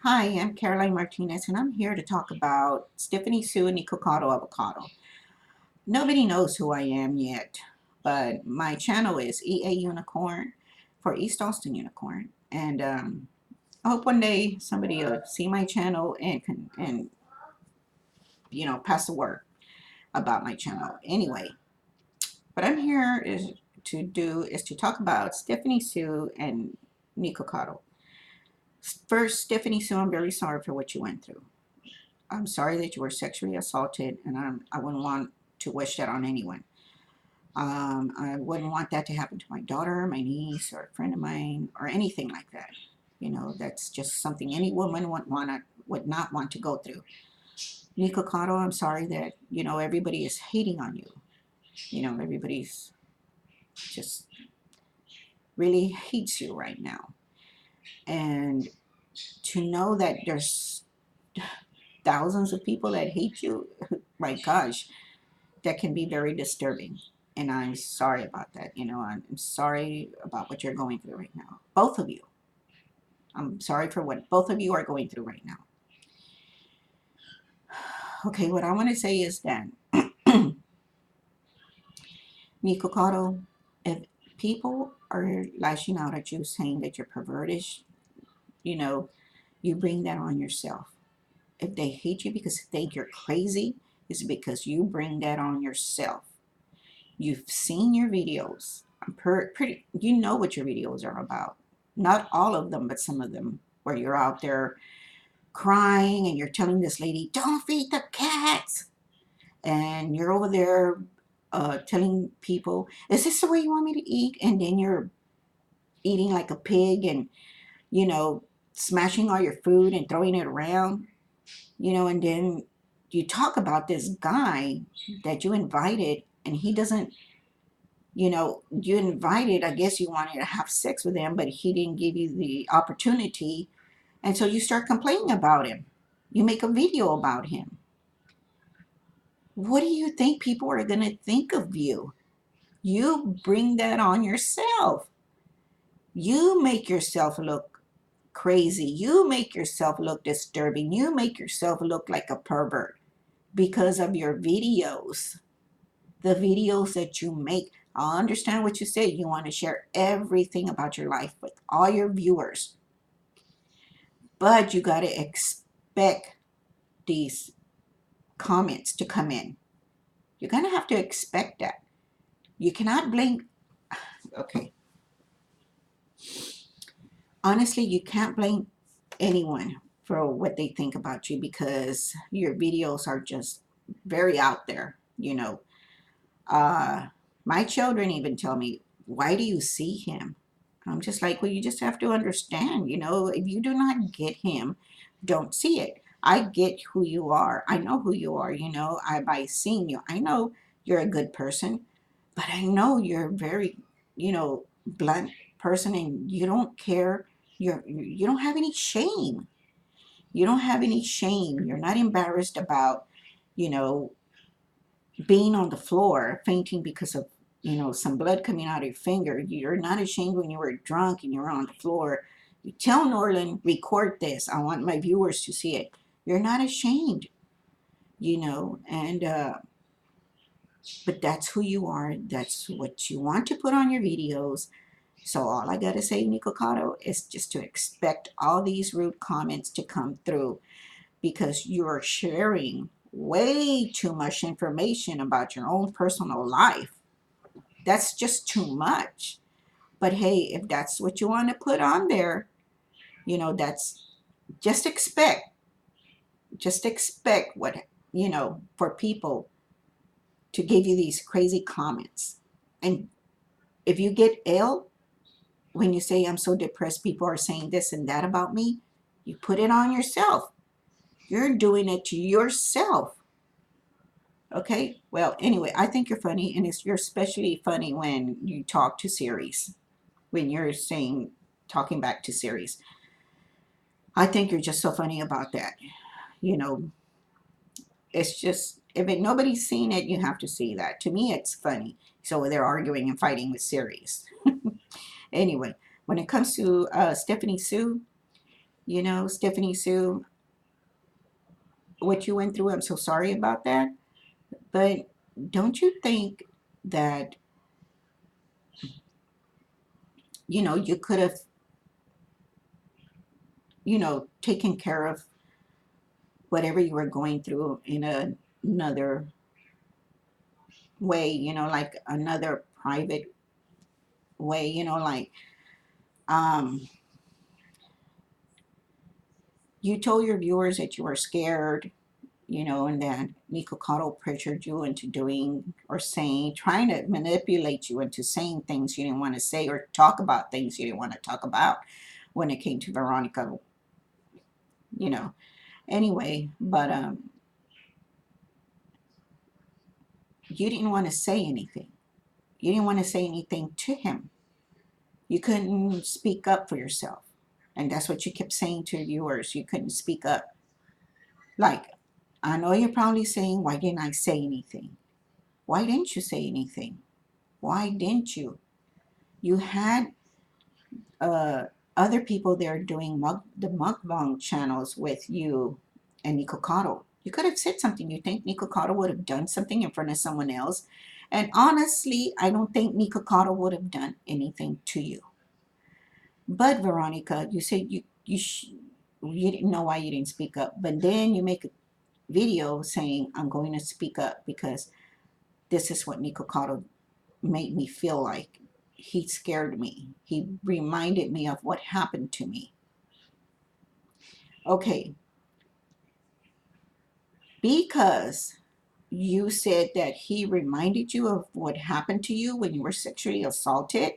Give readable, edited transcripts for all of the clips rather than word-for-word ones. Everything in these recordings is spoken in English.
Hi, I'm Caroline Martinez, and I'm here to talk about Stephanie Soo and Nikocado avocado. Nobody knows who I am yet, but my channel is EA Unicorn for East Austin Unicorn, and I hope one day somebody will see my channel and pass the word about my channel. Anyway, what I'm here is to talk about Stephanie Soo and Nikocado. First, Stephanie Soo, I'm very sorry for what you went through. I'm sorry that you were sexually assaulted, and I wouldn't want to wish that on anyone. I wouldn't want that to happen to my daughter, my niece, or a friend of mine, or anything like that. You know, that's just something any woman would not want to go through. Nico Cotto, I'm sorry that everybody is hating on you. Everybody's just really hates you right now, and to know that there's thousands of people that hate you, my gosh, that can be very disturbing. And I'm sorry about that. I'm sorry about what you're going through right now. Both of you. I'm sorry for what both of you are going through right now. Okay, what I want to say is that, Nico Cotto, if people are lashing out at you saying that you're pervertish, you know, you bring that on yourself. If they hate you because they think you're crazy, it's because you bring that on yourself. You've seen your videos. You know what your videos are about. Not all of them, but some of them, where you're out there crying and you're telling this lady, don't feed the cats. And you're over there telling people, is this the way you want me to eat? And then you're eating like a pig and, you know, smashing all your food and throwing it around, and then you talk about this guy that you invited and he doesn't, you invited, I guess you wanted to have sex with him, but he didn't give you the opportunity. And so you start complaining about him. You make a video about him. What do you think people are going to think of you? You bring that on yourself. You make yourself look crazy. You make yourself look disturbing. You make yourself look like a pervert because of your videos. The videos that you make. I understand what you say. You want to share everything about your life with all your viewers. But you got to expect these comments to come in. You're going to have to expect that. You cannot blame, okay. Honestly, you can't blame anyone for what they think about you because your videos are just very out there, Uh, my children even tell me, why do you see him? I'm just like, well, you just have to understand, if you do not get him, don't see it. I get who you are. I know who you are, by seeing you. I know you're a good person, but I know you're a very, blunt person and you don't care. You don't have any shame. You don't have any shame. You're not embarrassed about, you know, being on the floor, fainting because of, some blood coming out of your finger. You're not ashamed when you were drunk and you're on the floor. You tell Norland, record this. I want my viewers to see it. You're not ashamed, and, but that's who you are. That's what you want to put on your videos. So all I got to say, Nikocado, is just to expect all these rude comments to come through because you're sharing way too much information about your own personal life. That's just too much. But hey, if that's what you want to put on there, that's just expect, what, for people to give you these crazy comments. And if you get ill, when you say, I'm so depressed, people are saying this and that about me, you put it on yourself. You're doing it to yourself. Okay, well, anyway, I think you're funny, and you're especially funny when you talk to series, when you're saying, talking back to series. I think you're just so funny about that. You know, it's just, if nobody's seen it, you have to see that. To me, it's funny. So they're arguing and fighting with series. Anyway, when it comes to Stephanie Soo, Stephanie Sue, what you went through, I'm so sorry about that. But don't you think that, you could have, taken care of whatever you were going through in another way, like another private way, like, um, you told your viewers that you were scared, and that Nikocado pressured you into doing or saying, trying to manipulate you into saying things you didn't want to say or talk about things you didn't want to talk about when it came to Veronica, you know. Anyway, but you didn't want to say anything. You didn't want to say anything to him. You couldn't speak up for yourself. And that's what you kept saying to your viewers. You couldn't speak up. Like, I know you're probably saying, why didn't I say anything? Why didn't you say anything? Why didn't you? You had uh, other people there doing the mukbang channels with you and Nikocado. You could have said something. You think Nikocado would have done something in front of someone else? And honestly, I don't think Nikocado would have done anything to you. But Veronica, you said you didn't know why you didn't speak up, but then you make a video saying I'm going to speak up because this is what Nikocado made me feel like. He scared me. He reminded me of what happened to me. Okay, because you said that he reminded you of what happened to you when you were sexually assaulted,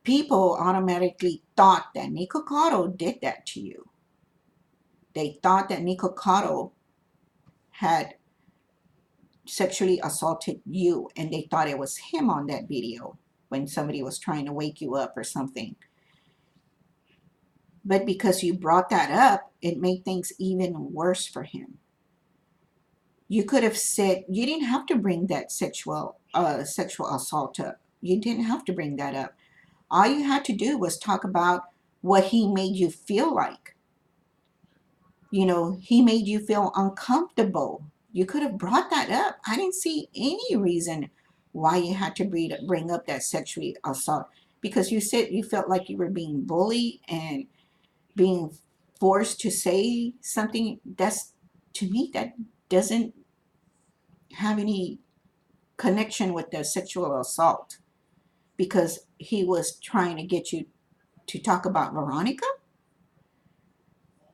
people automatically thought that Nikocado did that to you. They thought that Nikocado had sexually assaulted you, and they thought it was him on that video when somebody was trying to wake you up or something. But because you brought that up, it made things even worse for him. You could have said, you didn't have to bring that sexual assault up. You didn't have to bring that up. All you had to do was talk about what he made you feel like. He made you feel uncomfortable. You could have brought that up. I didn't see any reason why you had to bring up that sexual assault, because you said you felt like you were being bullied and being forced to say something. That's, to me, that doesn't have any connection with the sexual assault, because he was trying to get you to talk about Veronica.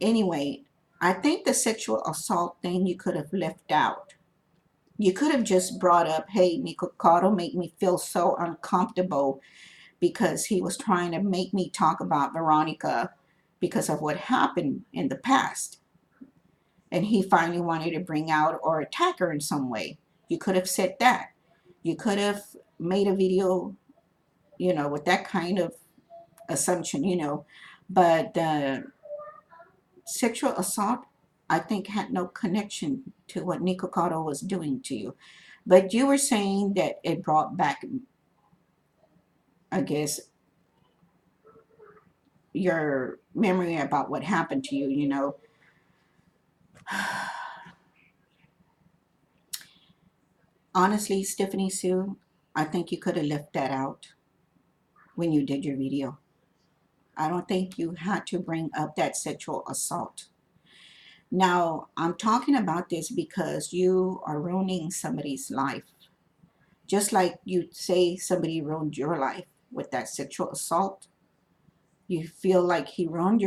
Anyway, I think the sexual assault thing you could have left out. You could have just brought up, hey, Nikocado made me feel so uncomfortable because he was trying to make me talk about Veronica because of what happened in the past. And he finally wanted to bring out or attack her in some way. You could have said that. You could have made a video, with that kind of assumption, But sexual assault, I think, had no connection to what Nikocado was doing to you. But you were saying that it brought back, I guess, your memory about what happened to you. Honestly, Stephanie Sue, I think you could have left that out when you did your video. I don't think you had to bring up that sexual assault. Now, I'm talking about this because you are ruining somebody's life. Just like you say somebody ruined your life with that sexual assault. You feel like he ruined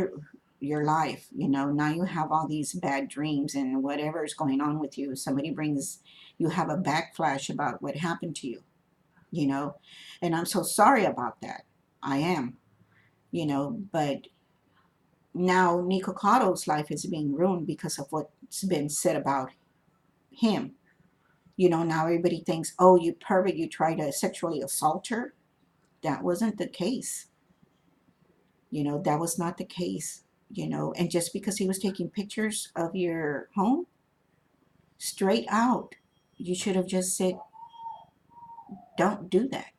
your life. Now you have all these bad dreams and whatever is going on with you. Somebody brings, you have a backflash about what happened to you. And I'm so sorry about that. I am, but now Nicocado's life is being ruined because of what's been said about him. Now everybody thinks, oh, you pervert, you tried to sexually assault her. That wasn't the case. That was not the case. And just because he was taking pictures of your home, straight out, you should have just said, don't do that.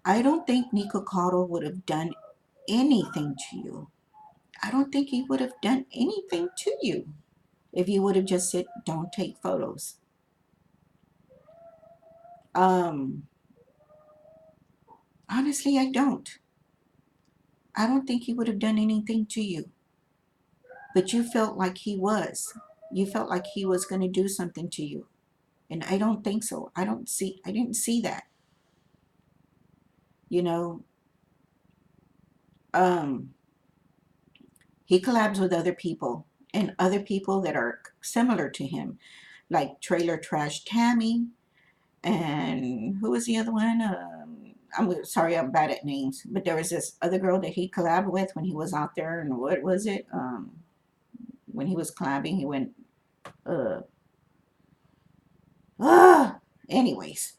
I don't think Nikocado would have done anything to you. I don't think he would have done anything to you if you would have just said, don't take photos. Um, Honestly, I don't. I don't think he would have done anything to you. But you felt like he was. You felt like he was going to do something to you. And I don't think so. I didn't see that. You know, um, he collabs with other people and other people that are similar to him, like Trailer Trash Tammy, and who was the other one? I'm sorry, I'm bad at names, but there was this other girl that he collabed with when he was out there, and what was it? When he was collabing, he went, uh, ah, anyways.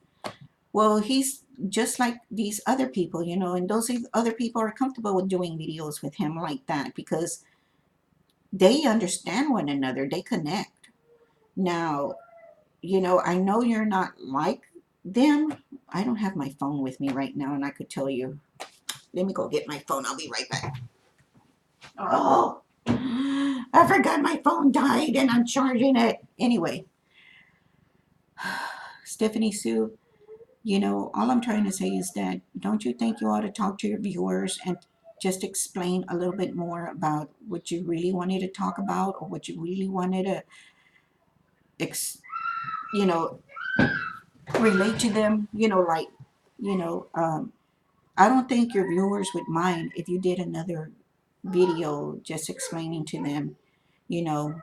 Well, he's just like these other people, and those other people are comfortable with doing videos with him like that because they understand one another, they connect. Now, I know you're not like them. I don't have my phone with me right now, and I could tell you. Let me go get my phone. I'll be right back. Oh, I forgot my phone died and I'm charging it. Anyway, Stephanie Soo, all I'm trying to say is that don't you think you ought to talk to your viewers and just explain a little bit more about what you really wanted to talk about or what you really wanted to, ex, you know, relate to them? You know, um, I don't think your viewers would mind if you did another video just explaining to them, you know,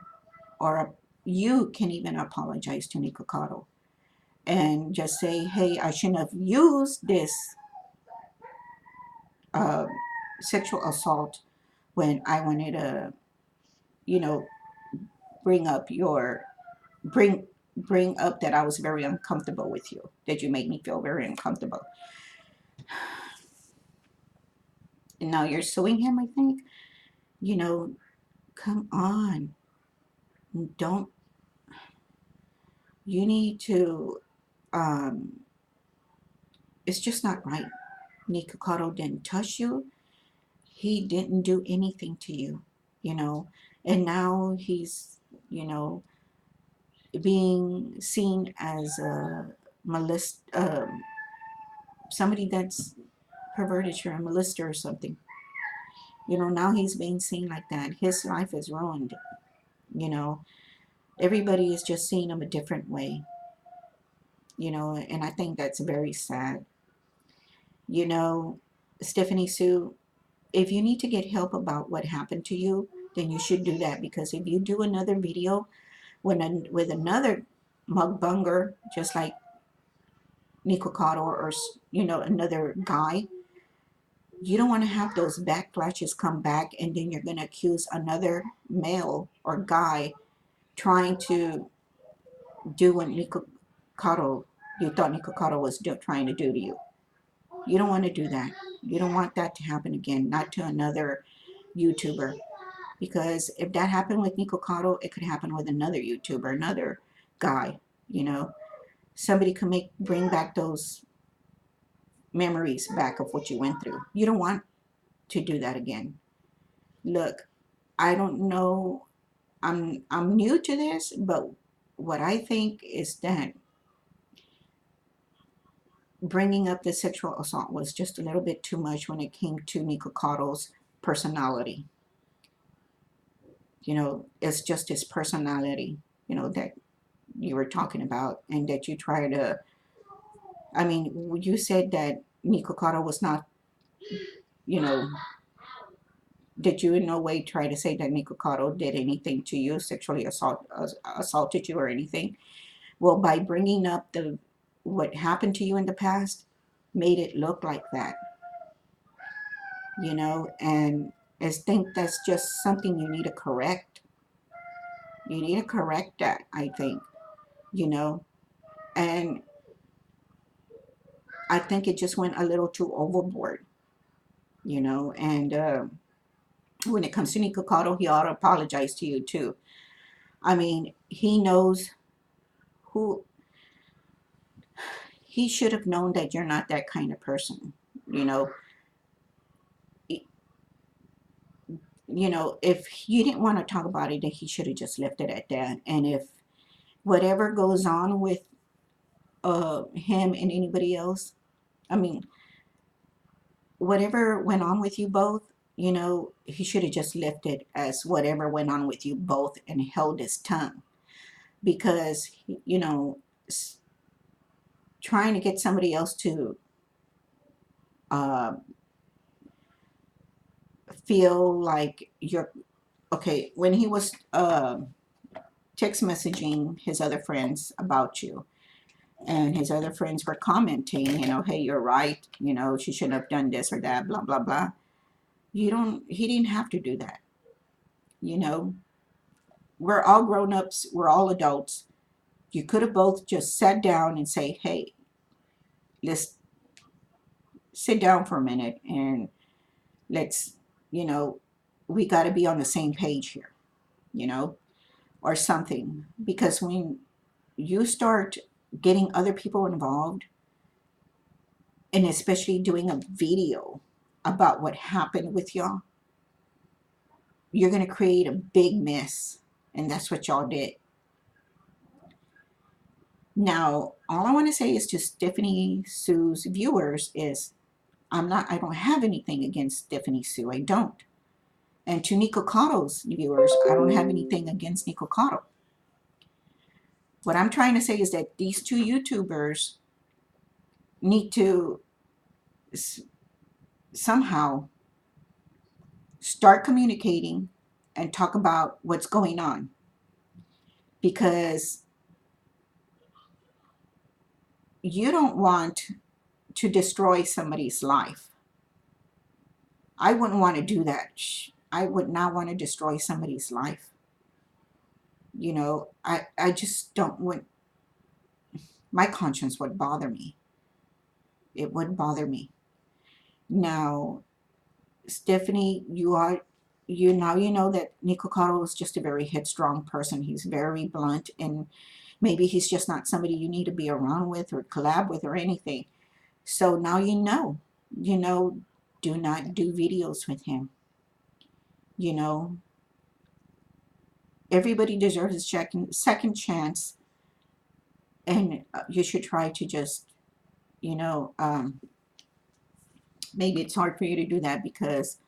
or you can even apologize to Nikocado and just say, hey, I shouldn't have used this uh, sexual assault when I wanted to, you know, bring up your bring bring up that I was very uncomfortable with you, that you made me feel very uncomfortable. And now you're suing him, I think. You know, come on. Don't you need to um it's just not right. Nikocado didn't touch you. He didn't do anything to you, you know. And now he's, you know, being seen as a somebody that's perverted or a molester or something. Now he's being seen like that. His life is ruined, you know. Everybody is just seeing him a different way, and I think that's very sad. You know, Stephanie Sue, if you need to get help about what happened to you, then you should do that because if you do another video with another mukbanger, just like Nikocado or another guy, you don't want to have those backflashes come back and then you're going to accuse another male or guy trying to do what Nikocado you thought Nikocado was trying to do to you. You don't want to do that. You don't want that to happen again, not to another YouTuber. Because if that happened with Nikocado, it could happen with another YouTuber, another guy, you know. Somebody could bring back those memories back of what you went through. You don't want to do that again. Look, I don't know. I'm new to this, but what I think is that bringing up the sexual assault was just a little bit too much when it came to Nikokado's personality. It's just his personality, that you were talking about, and that you try to. I mean, you said that Nikocado was not, you know, did you in no way try to say that Nikocado did anything to you, sexually assaulted you or anything? Well, by bringing up the what happened to you in the past, made it look like that, and I think that's just something you need to correct. You need to correct that, I think, you know, and I think it just went a little too overboard, and when it comes to Nikocado, he ought to apologize to you too. I mean, he knows who should have known that you're not that kind of person, you know. if you didn't want to talk about it, then he should have just left it at that. And if whatever goes on with him and anybody else, I mean, whatever went on with you both, he should have just left it as whatever went on with you both and held his tongue. Because, trying to get somebody else to uh, feel like you're okay, when he was text messaging his other friends about you, and his other friends were commenting, hey, you're right, she shouldn't have done this or that, blah blah blah. He didn't have to do that. you know we're all grown-ups, we're all adults. You could have both just sat down and say, hey, let's sit down for a minute, and let's you know we got to be on the same page here, you know or something. Because when you start getting other people involved, and especially doing a video about what happened with y'all, you're going to create a big mess. And that's what y'all did. Now, all I want to say is to Stephanie Soo's viewers is I don't have anything against Stephanie Soo. I don't. And to Nikokado's viewers, I don't have anything against Nikocado. What I'm trying to say is that these two YouTubers need to somehow start communicating and talk about what's going on. Because you don't want to destroy somebody's life. I wouldn't want to do that. I would not want to destroy somebody's life. I just don't want, my conscience would bother me. It would bother me. Now, Stephanie, you know that Nikocado is just a very headstrong person. He's very blunt, and maybe he's just not somebody you need to be around with or collab with or anything. So now do not do videos with him. You know, everybody deserves a second chance, and you should try to just, you know, um, maybe it's hard for you to do that because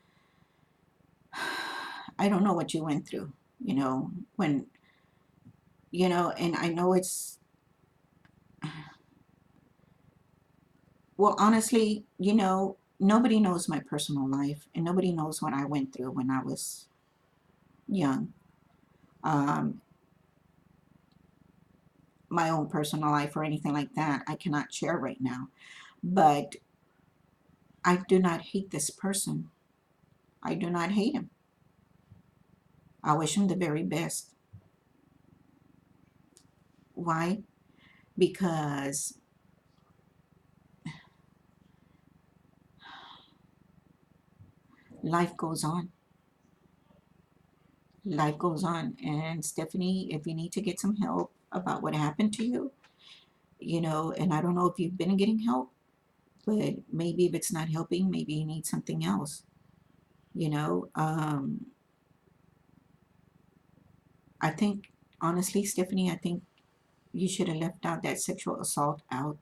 I don't know what you went through, when, and I know it's, well, honestly, nobody knows my personal life, and nobody knows what I went through when I was young. Um, my own personal life or anything like that, I cannot share right now. But I do not hate this person. I do not hate him. I wish him the very best. Why? Because life goes on. Life goes on. And Stephanie, if you need to get some help about what happened to you, and I don't know if you've been getting help, but maybe if it's not helping, maybe you need something else. You know, um, I think, honestly, Stephanie, I think you should have left out that sexual assault out.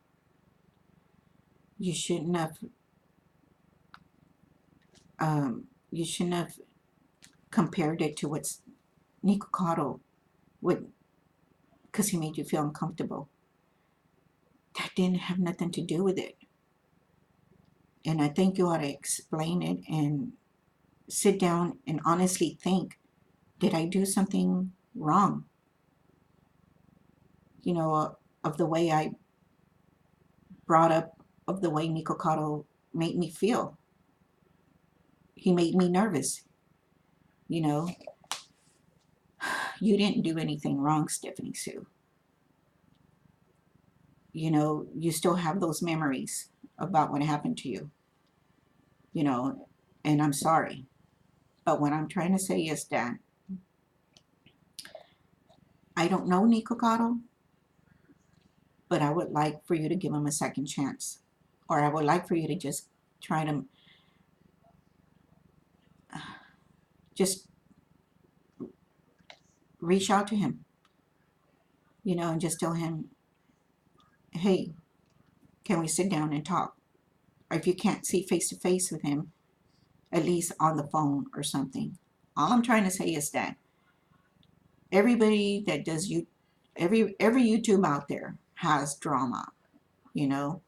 You shouldn't have, you shouldn't have compared it to what's Nikocado would, because he made you feel uncomfortable. That didn't have nothing to do with it. And I think you ought to explain it and sit down and honestly think, did I do something wrong? Of the way I brought up, of the way Nikocado made me feel. He made me nervous. You know, you didn't do anything wrong, Stephanie Soo. You still have those memories about what happened to you, you know, and I'm sorry. But what I'm trying to say is that I don't know Nikocado, but I would like for you to give him a second chance. Or I would like for you to just try to Just reach out to him, and just tell him, hey, can we sit down and talk? Or if you can't see face to face with him, at least on the phone or something. All I'm trying to say is that everybody that does every YouTube out there has drama, you know,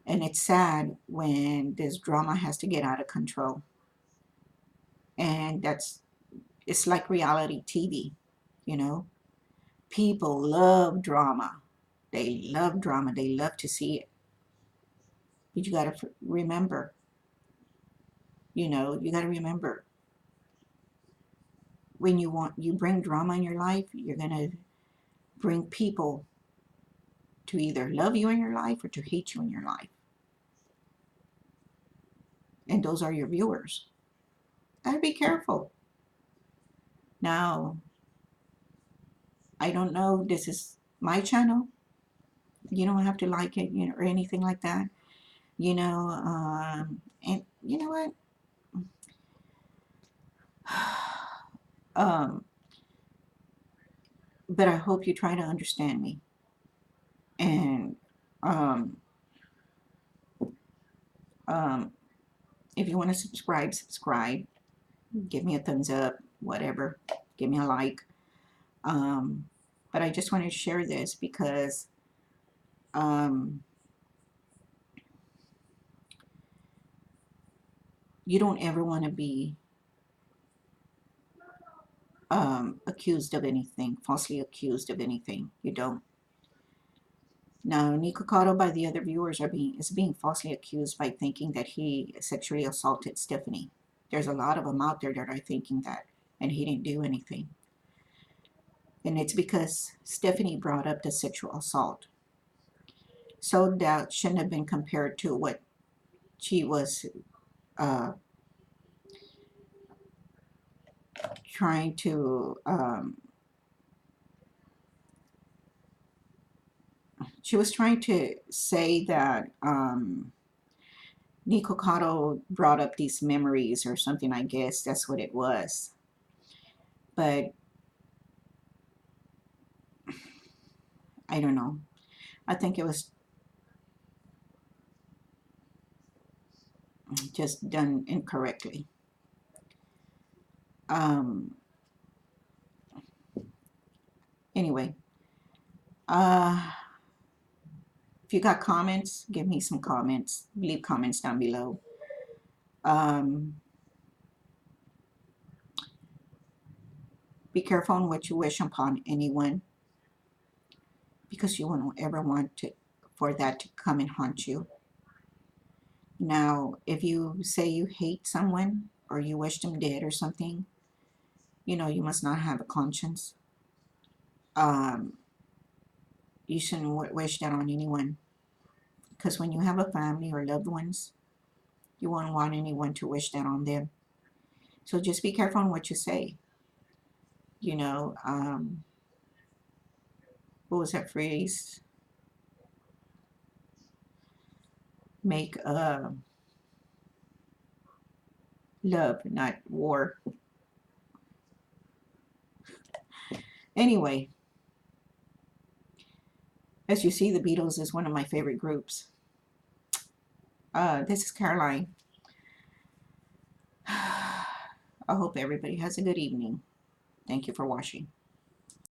and it's sad when this drama has to get out of control. And it's like reality TV, you know. People love drama. They love drama. They love to see it. But you got to remember, you got to remember, when you bring drama in your life, you're going to bring people to either love you in your life or to hate you in your life. And those are your viewers. Gotta be careful. Now, I don't know, this is my channel. You don't have to like it, or anything like that. And you know what? Um, but I hope you try to understand me. And um, um, if you want to subscribe. Give me a thumbs up, whatever. Give me a like. Um, but I just want to share this because um, you don't ever want to be accused of anything, falsely accused of anything. You don't. Now, Nikocado, by the other viewers, is being falsely accused by thinking that he sexually assaulted Stephanie. There's a lot of them out there that are thinking that, and he didn't do anything. And it's because Stephanie brought up the sexual assault. So that shouldn't have been compared to what she was uh, trying to. She was trying to say that Nikocado brought up these memories or something. I guess that's what it was. But I don't know. I think it was just done incorrectly. Um, anyway, uh, if you got comments, give me some comments. Leave comments down below. Um, be careful on what you wish upon anyone, because you won't ever want for that to come and haunt you. Now, if you say you hate someone or you wish them dead or something, you must not have a conscience. Um, you shouldn't wish that on anyone, because when you have a family or loved ones, you won't want anyone to wish that on them. So just be careful on what you say. You know, what was that phrase? Make love, not war. Anyway, as you see, the Beatles is one of my favorite groups. This is Caroline. I hope everybody has a good evening. Thank you for watching.